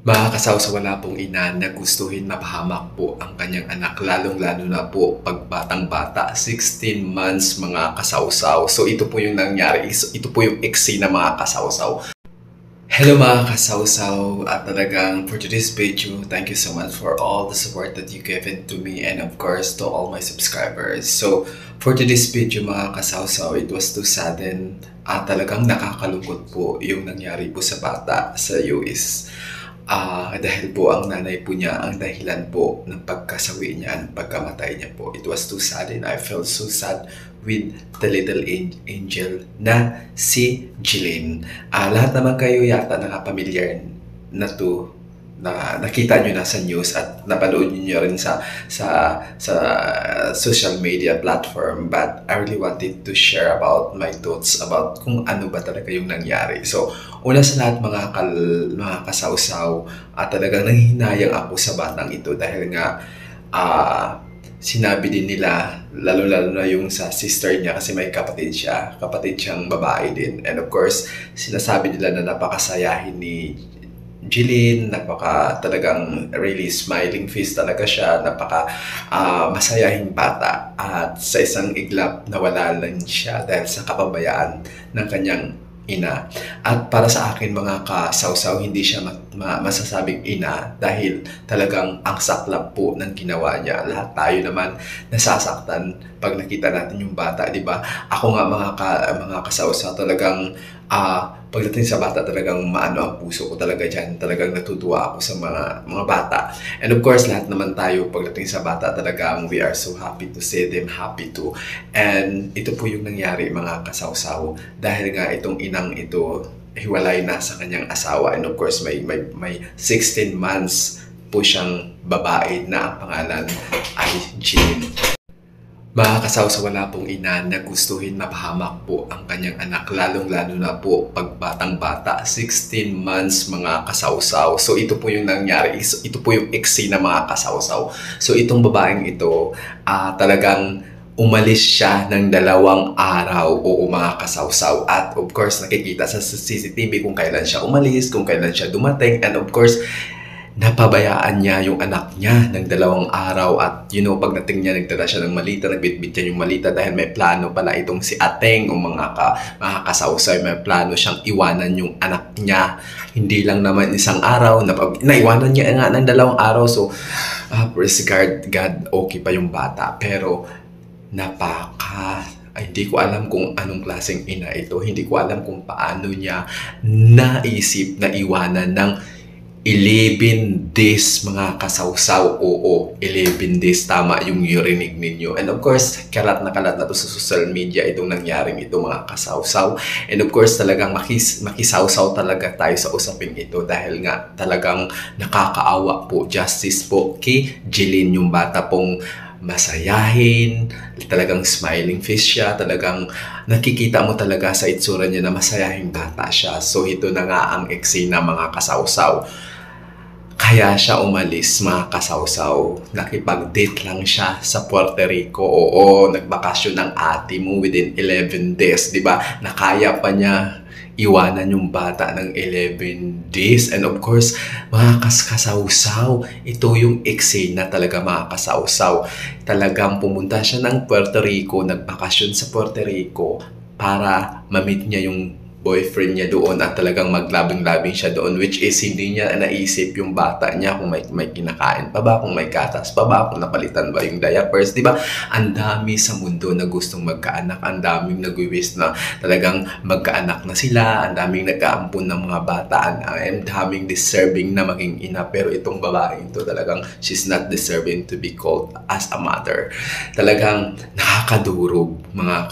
Makakasawsaw-wala pong ina na gustuhin mapahamak po ang kanyang anak, lalong-lalo na po pag batang-bata, 16 months mga kasawsaw. So ito po yung nangyari, ito po yung eksena mga kasawsaw. Hello mga kasawsaw, at talagang for today's video, thank you so much for all the support that you given to me and of course to all my subscribers. So for today's video mga kasawsaw, it was too sudden at talagang nakakalungkot po yung nangyari po sa bata sa US. Dahil po ang nanay po niya ang dahilan po ng pagkasawi niya, ng pagkamatay niya po. It was too sudden. I felt so sad with the little angel na si Jilin. Lahat naman kayo yata nakapamilyar na to, na nakita nyo na sa news at napanood nyo rin sa social media platform, but I really wanted to share about my thoughts about kung ano ba talaga yung nangyari. So una sa lahat mga kasawsaw, at talagang nanghihinayang ako sa batang ito dahil nga sinabi din nila, lalo-lalo na yung sa sister niya kasi may kapatid siyang babae din, and of course sinasabi nila na napakasayahin ni Jilin, talagang really smiling face talaga siya, masayahing bata, at sa isang iglap nawala lang siya dahil sa kapabayaan ng kanyang ina. At para sa akin mga kasawsaw, hindi siya masasabing ina dahil talagang ang saklap po ng ginawa niya. Lahat tayo naman nasasaktan pag nakita natin yung bata, di ba? Ako nga mga kasawsaw, talagang pagdating sa bata talagang maano ang puso ko talaga dyan. Talagang natutuwa ako sa mga bata. And of course, lahat naman tayo pagdating sa bata talagang we are so happy to see them happy too. And ito po yung nangyari mga kasawsaw dahil nga itong inang ito hiwalay na sa kanyang asawa, and of course may 16 months po siyang babae na ang pangalan ay Jilin. Mga kasawsaw-wala pong ina na gustuhin mapahamak po ang kanyang anak, lalong-lalo na po pag batang-bata, 16 months mga kasawsaw. So ito po yung nangyari, ito po yung eksena mga kasawsaw. So itong babaeng ito, talagang umalis siya ng 2 araw, o mga kasawsaw. At of course nakikita sa CCTV kung kailan siya umalis, kung kailan siya dumating, and of course napabayaan niya yung anak niya ng 2 araw. At pagdating niya, nagdala siya ng malita, nagbitbit niya yung malita dahil may plano pala itong si Ateng, o mga kasawsaw, may plano siyang iwanan yung anak niya. Hindi lang naman 1 araw, naiwanan niya nga ng 2 araw. So praise God, okay pa yung bata. Pero hindi ko alam kung anong klaseng ina ito. Hindi ko alam kung paano niya naisip na iwanan ng 11 days mga kasawsaw. Oo, 11 days, tama yung rinig ninyo. And of course, kalat na to sa social media itong nangyaring ito mga kasawsaw. And of course, talagang makisawsaw talaga tayo sa usaping ito dahil nga talagang nakakaawa po. Justice po kay Jilin, yung bata pong masayahin, talagang smiling face siya, talagang nakikita mo talaga sa itsura niya na masayahing bata siya. So ito na nga ang eksena mga kasawsaw. Kaya siya umalis mga kasawsaw, nakipag-date lang siya sa Puerto Rico. Oo, nagbakasyon ng ate mo within 11 days, di ba? Nakaya pa niya iwanan yung bata ng 11 days. And of course, mga kasawsaw, ito yung eksena talaga mga kasawsaw. Talagang pumunta siya ng Puerto Rico, nagbakasyon sa Puerto Rico para ma-meet niya yung boyfriend niya doon at talagang maglabing-labing siya doon, which is hindi niya naisip yung bata niya kung may kinakain pa ba, kung may gatas pa ba, kung napalitan ba yung diapers, di ba? Ang dami sa mundo na gustong magkaanak, ang daming nag-wish na talagang magkaanak na sila, ang daming nag-aampun ng mga bata, ang daming deserving na maging ina, pero itong babae ito talagang she's not deserving to be called as a mother. Talagang nakakadurog mga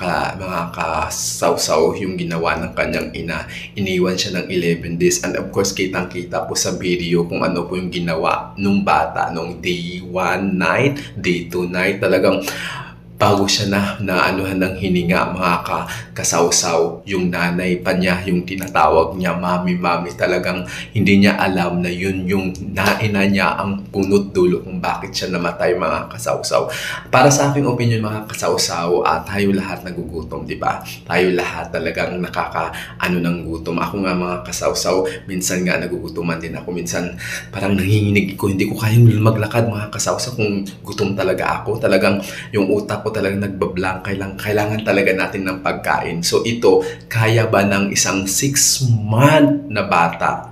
kasawsaw yung ginawa ng kanyang ina. Iniwan siya ng 11 days, and of course kitang-kita po sa video kung ano po yung ginawa nung bata nung day 1 night, day 2 night. Talagang bago siya naanuhan ng hininga, mga kasawsaw, yung nanay pa niya, yung tinatawag niya mami, talagang hindi niya alam na yun yung naina niya ang punot dulo kung bakit siya namatay, mga kasawsaw. Para sa aking opinion, mga kasawsaw, tayo lahat nagugutom, di ba? Tayo lahat talagang nakakaano ng gutom. Ako nga, mga kasawsaw, minsan nga nagugutuman din ako. Minsan parang nanginginig ko, hindi ko kayang maglakad, mga kasawsaw, kung gutom talaga ako. Talagang yung utak ko talagang nagbablank. Kailangan talaga natin ng pagkain. So ito, kaya ba ng isang 6-month na bata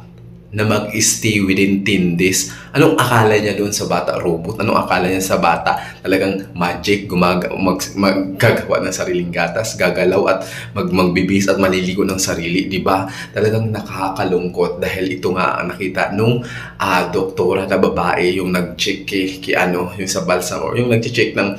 na mag-stay within 10 days? Anong akala niya doon sa bata? Robot? Anong akala niya sa bata? Talagang magic, maggagawa ng sariling gatas, gagalaw at magbibihis at maliligo ng sarili, di ba? Talagang nakakalungkot dahil ito nga ang nakita nung doktora na babae, yung nag-check yung sa balsam, or yung nag-check ng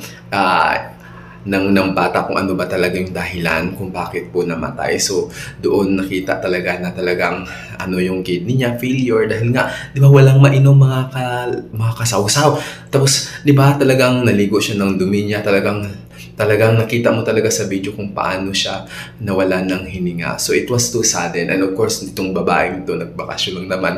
bata kung ano ba talaga yung dahilan kung bakit po namatay. So doon nakita talaga na talagang yung kidney niya failure dahil nga, di ba, walang mainom, mga kasawsaw. Tapos, di ba, talagang naligo siya ng dumi niya, talagang nakita mo talaga sa video kung paano siya nawala ng hininga. So it was too sudden. And of course, itong babaeng ito, nagbakasyon lang naman,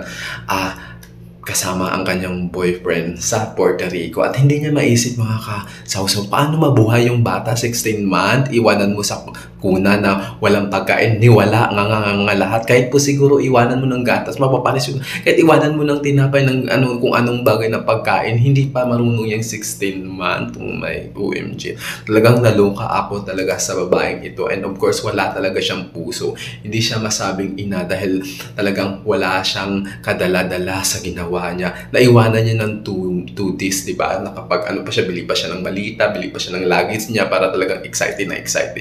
kasama ang kanyang boyfriend sa Puerto Rico, at hindi niya maisip, mga kasawsaw, paano mabuhay yung bata, 16 month, iwanan mo sa kuna na walang pagkain, niwala, nga lahat. Kahit po siguro iwanan mo ng gatas, mapapanis yun. Kahit iwanan mo ng tinapay, ng kung anong bagay na pagkain, hindi pa marunong yung 16 month. Oh my OMG. Talagang naluka ako talaga sa babaeng ito. And of course, wala talaga siyang puso. Hindi siya masabing ina dahil talagang wala siyang kadala-dala sa ginawa niya. Naiwanan niya ng 2 days, di ba? Nakapag pa siya, bili pa siya ng malita, bili pa siya ng luggage niya para talagang excited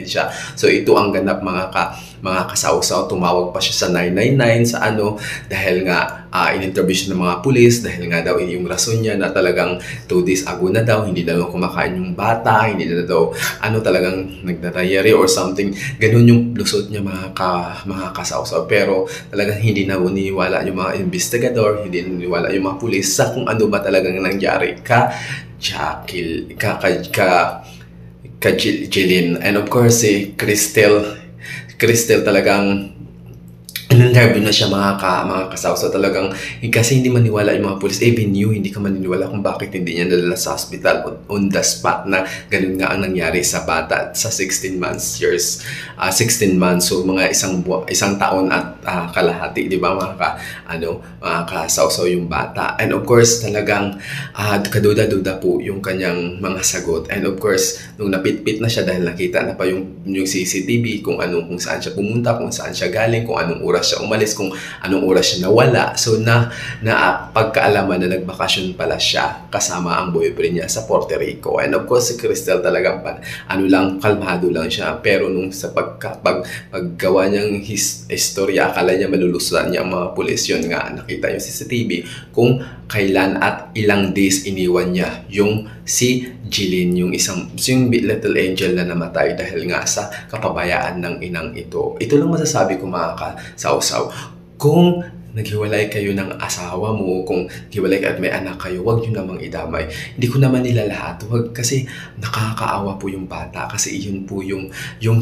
siya. So ito ang ganap, mga kasawsaw. Tumawag pa siya sa 999 dahil nga in-interview siya ng mga pulis dahil nga daw yung rason niya na talagang 2 days ago na daw hindi daw kumakain yung bata, hindi na daw talagang nagda-diarrhea or something. Ganun yung lusot niya, mga kasawsaw. Pero talagang hindi na niniwala yung mga investigador, hindi niniwala yung mga pulis sa kung ano ba talagang nangyari ka Jillian. And of course, si Cristel talagang in-interview na siya, mga kasawsaw. Talagang kasi hindi maniwala yung mga police. Even you, hindi ka maniniwala kung bakit hindi niya nadala sa hospital on the spot na ganun nga ang nangyari sa bata sa 16 months. So mga isang taon at kalahati, di ba, mga kasawsaw yung bata. And of course, talagang kaduda-duda po yung kanyang mga sagot. And of course, nung napitpit na siya dahil nakita na pa yung CCTV kung saan siya pumunta, kung saan siya galing, kung anong oras siya umalis, kung anong oras siya nawala. So pagkaalaman na nagbakasyon pala siya kasama ang boyfriend niya sa Puerto Rico. And of course, si Cristel talagang kalmado lang siya. Pero nung sa paggawa niyang istorya, akala niya malulusutan niya ang mga pulis. Yun nga, nakita yung CCTV kung kailan at ilang days iniwan niya yung si Jillian, yung little angel na namatay dahil nga sa kapabayaan ng inang ito. Ito lang masasabi ko, mga kasawsaw. Kung naghiwalay kayo ng asawa mo, kung hiwalay ka at may anak kayo, huwag nyo namang idamay. Hindi ko naman nila lahat. Huwag, kasi nakakaawa po yung bata. Kasi yun po yung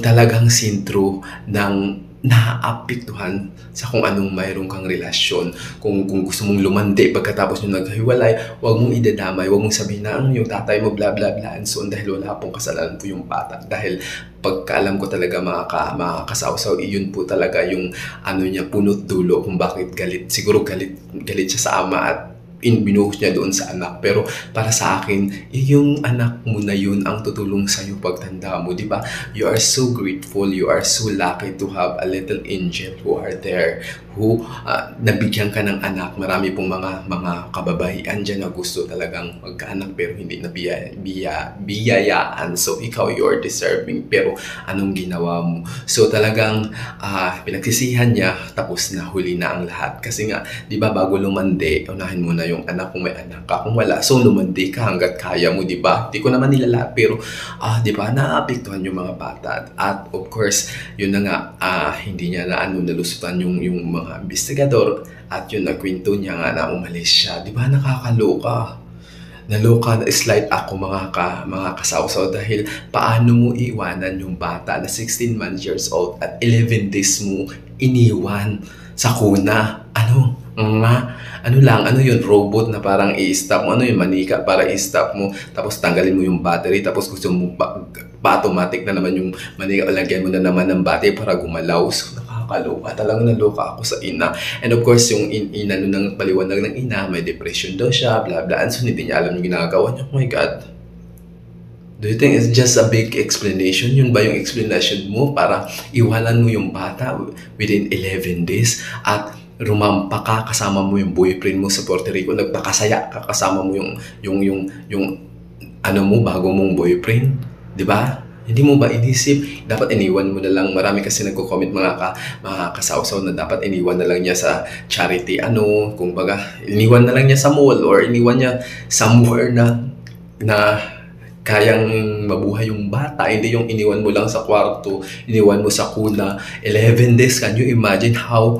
talagang sintro ng naaapektuhan sa kung anong mayroon kang relasyon. Kung gusto mong lumandi pagkatapos nyo naghiwalay, huwag mong idadamay, huwag mong sabihin na yung tatay mo bla bla bla and so on, dahil wala pong kasalanan po yung bata. Dahil pagkaalam ko talaga, mga kasawsaw, iyon po talaga yung niya, punot dulo kung bakit galit. Siguro galit siya sa ama at binuhos niya doon sa anak. Pero para sa akin, yung anak mo na yun ang tutulong sa'yo pagtanda mo, di ba? You are so grateful, you are so lucky to have a little angel who are there, who nabigyan ka ng anak. Marami pong mga kababaihan dyan na gusto talagang magkaanak pero hindi na biyayaan. So ikaw, you're deserving. Pero anong ginawa mo? So talagang pinagsisihan niya, tapos na, huli na ang lahat. Kasi nga, di ba, bago lumandi, unahin mo na yung anak kung may anak ka. Kung wala, so lumandi ka hanggat kaya mo, di ba? Di ko naman nila lahat, pero di ba, naapektuhan yung mga bata. At of course, yun na nga, hindi niya nalusutan yung mga investigador, at yun nagkwento niya nga na umalis siya. Di ba, nakakaloka? naloka na slight ako mga kasawsaw dahil paano mo iwanan yung bata na 16 years old at 11 days mo iniwan sa kuna. Ano? Nga, ano lang, ano yun, robot na parang i-stop mo, ano yun, manika para i-stop mo, tapos tanggalin mo yung battery, tapos gusto mo pa-automatic na naman yung manika, o lagyan mo na naman ng battery para gumalaw. So, nakakaloka, talagang naloka ako sa ina. And of course, yung ina ng paliwanag ng ina, may depression daw siya, blah blah, and so hindi niya alam yung ginagawa niya. Oh my God. Do you think it's just a big explanation? Yun ba yung explanation mo para iwanan mo yung bata within 11 days at rumampa ka kasama mo yung boyfriend mo sa Puerto Rico, nagpakasaya ka kasama mo yung ano mo, bago mong boyfriend, 'di ba? Hindi mo ba inisip, dapat iniwan mo na lang. Marami kasi nagko-comment mga kasawsaw na dapat iniwan na lang niya sa charity, ano, kung baga, iniwan na lang niya sa mall or iniwan niya somewhere na kayang mabuhay yung bata, hindi yung iniwan mo lang sa kwarto, iniwan mo sa kuna. 11 days, can you imagine how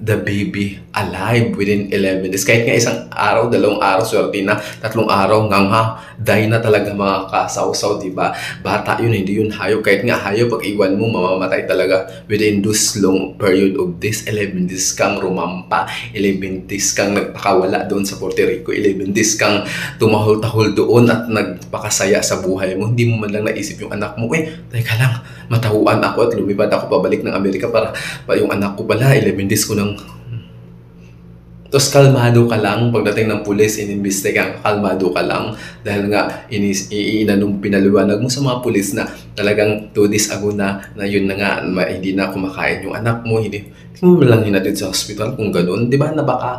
the baby alive within 11 days? Kahit nga isang araw, 2 araw, swerte na, 3 araw, ngangha, die na talaga mga kasawsaw, diba? Bata yun, hindi yun hayop. Kahit nga hayop, pag iwan mo, mamamatay talaga within this long period of this. 11 days kang rumampa, 11 days kang nagpakawala doon sa Puerto Rico, 11 days kang tumahol-tahol doon at nagpakasaya sa buhay mo. Hindi mo man lang naisip yung anak mo, teka lang, matahuan ako at lumipad ako pabalik ng Amerika para yung anak ko pala, 11 days ko nang. Tapos kalmado ka lang, pagdating ng pulis, inimbestigahan ka, kalmado ka lang. Dahil nga, inanong pinaliwanag mo sa mga pulis na talagang 2 days ago na yun na nga, hindi na kumakain yung anak mo, hindi mo lang hinatid sa hospital kung ganun. Di ba, napaka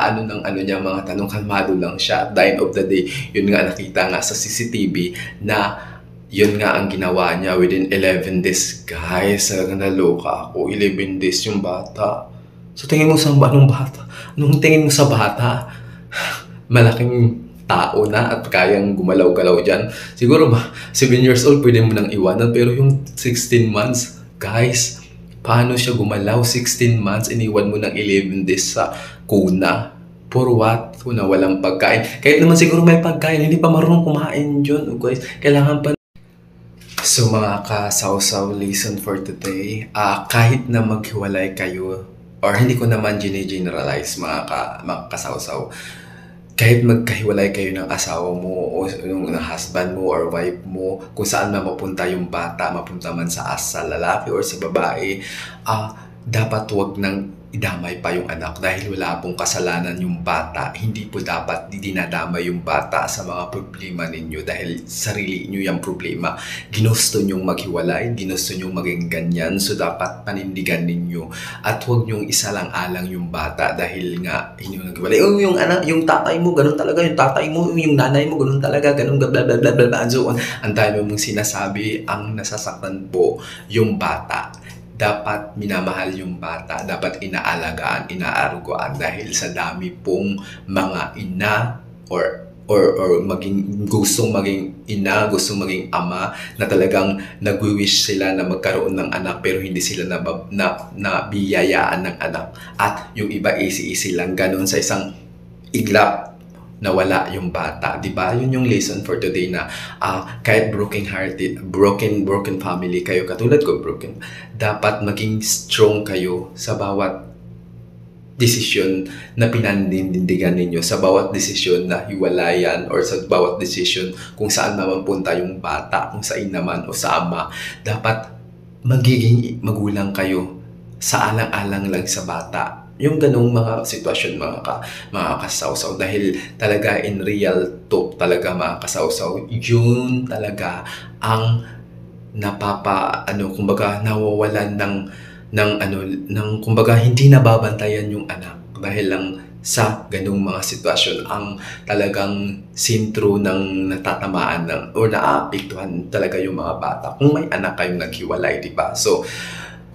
ano ng ano niya, mga tanong, kalmado lang siya. At the end of the day, yun nga nakita nga sa CCTV na yun nga ang ginawa niya within 11 days. Guys, naloka ako. 11 days yung bata. So tingin mo sa anong bata? Anong tingin mo sa bata? Malaking tao na at kayang gumalaw-galaw dyan. Siguro ba, 7 years old pwede mo nang iwanan, pero yung 16 months, guys, paano siya gumalaw? 16 months, iniwan mo ng 11 days sa kuna. For what? Kuna walang pagkain. Kahit naman siguro may pagkain, hindi pa marunong kumain dyan. Guys, kailangan pa. So mga kasawsaw, lesson for today, kahit na maghiwalay kayo, or hindi ko naman generalize mga kasawsaw, kahit magkahiwalay kayo ng asawa mo o ng husband mo or wife mo, kung saan na mapunta yung bata, mapunta man sa lalaki or sa babae, dapat wag nang idamay pa yung anak dahil wala pong kasalanan yung bata. Hindi po dapat dinadamay yung bata sa mga problema ninyo dahil sarili nyo yung problema. Ginusto nyong maghiwalay, ginusto nyong maging ganyan, so dapat panindigan ninyo at huwag nyong isalang-alang yung bata dahil nga hindi mo naghiwalay. Yung anak, yung tatay mo, ganun talaga, yung tatay mo, yung nanay mo, ganun talaga, ganun, blah blah blah blah blah, and so on. Ang dami mong sinasabi, ang nasasaktan po yung bata. Dapat minamahal yung bata, dapat inaalagaan, inaaruguan dahil sa dami pong mga ina or maging gustong maging ina, gustong maging ama na talagang nag-wish sila na magkaroon ng anak pero hindi sila nabiyayaan ng anak. At yung iba easy lang ganun sa isang iglap nawala yung bata, di ba? Yun yung lesson for today na kahit broken-hearted, broken family kayo, katulad ko broken, dapat maging strong kayo sa bawat desisyon na pinanindigan ninyo, sa bawat desisyon na hiwalayan or sa bawat desisyon kung saan naman punta yung bata, kung saan naman o sa ama. Dapat magiging magulang kayo sa alang-alang lang sa bata. Yung ganong mga sitwasyon mga kasawsaw, dahil talaga in real talk talaga mga kasawsaw, yun talaga ang kumbaga nawawalan ng kumbaga hindi nababantayan yung anak dahil lang sa ganung mga sitwasyon ang talagang sintro ng natatamaan o naapektuhan talaga yung mga bata kung may anak kayong naghiwalay, di ba? So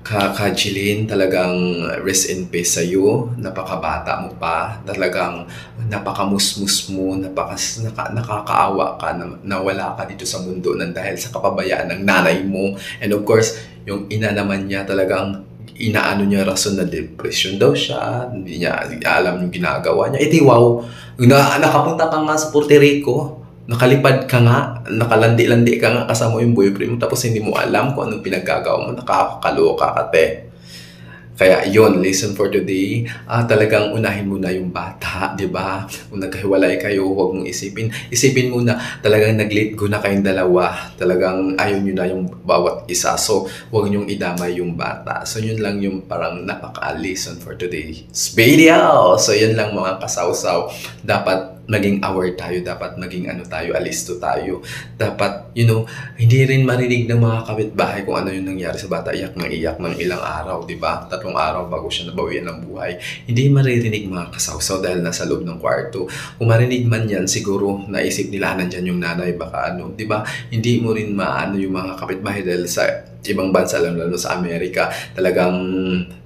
Jilin, talagang rest in peace sa'yo. Napakabata mo pa. Talagang napakamusmus mo, nakakaawa ka na wala ka dito sa mundo dahil sa kapabayaan ng nanay mo. And of course, yung ina naman niya talagang inaano niya rason na depression daw siya, hindi niya alam yung ginagawa niya. Eh di wow, nakapunta ka nga sa Puerto Rico, nakalipad ka nga, nakalandi-landi ka nga kasama yung boyfriend mo, tapos hindi mo alam kung anong pinaggagawa mo, nakakaloka ka, te. Kaya yun, lesson for today, talagang unahin mo na yung bata, di ba? Kung nagkahiwalay kayo, huwag mong isipin mo na talagang nag-let go na kayong dalawa, talagang ayaw nyo na yung bawat isa, so huwag nyong idamay yung bata. So yun lang yung parang napaka-lesson for today's video. So yun lang mga kasawsaw, dapat maging aware tayo, dapat maging alisto tayo. Dapat, hindi rin marinig ng mga kapitbahay kung ano yung nangyari sa bata. Iyak ng ilang araw, di ba? 3 araw bago siya nabawian ng buhay. Hindi maririnig mga kasawsaw dahil nasa loob ng kwarto. Kung marinig man yan, siguro naisip nila nandyan yung nanay, baka di ba? Hindi mo rin maano yung mga kapitbahay dahil sa ibang bansa, lalo sa Amerika, talagang,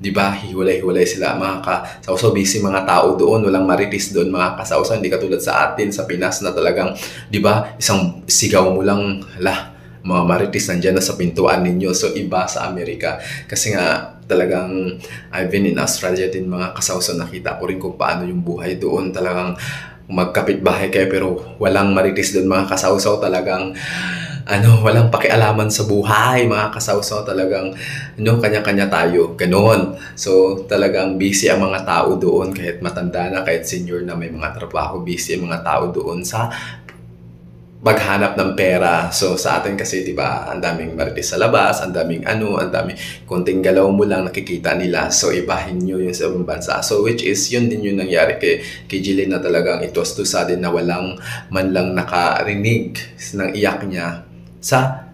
di ba, hiwalay-hiwalay sila, mga kasawsaw, busy mga tao doon, walang maritis doon, mga kasawsaw, hindi katulad sa atin, sa Pinas na talagang, di ba, isang sigaw mo lang, mga maritis nandyan na sa pintuan ninyo. So, iba sa Amerika. Kasi nga, talagang, I've been in Australia din, mga kasawsaw, nakita ko rin kung paano yung buhay doon, talagang, magkapit-bahay kayo, pero walang maritis doon, mga kasawsaw, talagang, walang pakialaman sa buhay, mga kasawsaw, talagang, kanya-kanya tayo, ganoon. So, talagang busy ang mga tao doon, kahit matanda na, kahit senior na may mga trabaho, busy ang mga tao doon sa maghanap ng pera. So, sa atin kasi, di ba, ang daming marites sa labas, ang daming konting galaw mo lang nakikita nila. So, ibahin nyo yung sa ibang bansa. So, which is, yun din yung nangyari kay Jillian, na talagang it was too sudden na walang man lang nakarinig ng iyak niya sa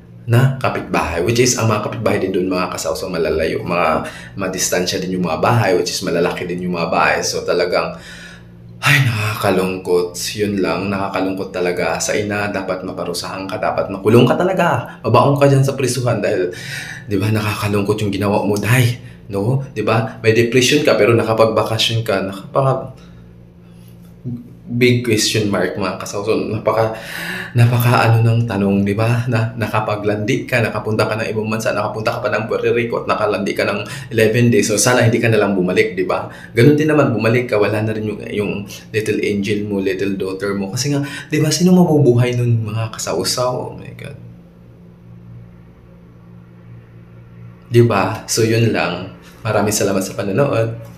kapitbahay, which is ang mga kapitbahay din doon, mga kasawsaw, malalayo, madistansya din yung mga bahay, which is malalaki din yung mga bahay. So talagang nakakalungkot. Yun lang, nakakalungkot talaga. Sa ina, dapat maparusahan ka, dapat makulong ka talaga, mabaong ka dyan sa prisuhan dahil, di ba, nakakalungkot yung ginawa mo, di ba, may depression ka pero nakapagbakasyon ka, big question mark, mga kasawsaw. Napaka ng tanong, di ba? Na nakapaglandi ka, nakapunta ka ng ibang bansa, nakapunta ka pa ng Puerto Rico at nakalandi ka ng 11 days. So sana hindi ka na lang bumalik, di ba? Ganun din naman, bumalik ka, wala na rin yung little angel mo, little daughter mo. Kasi nga, di ba, sino mabubuhay nun, mga kasawsaw? Oh my God. Di ba? So yun lang. Maraming salamat sa panonood.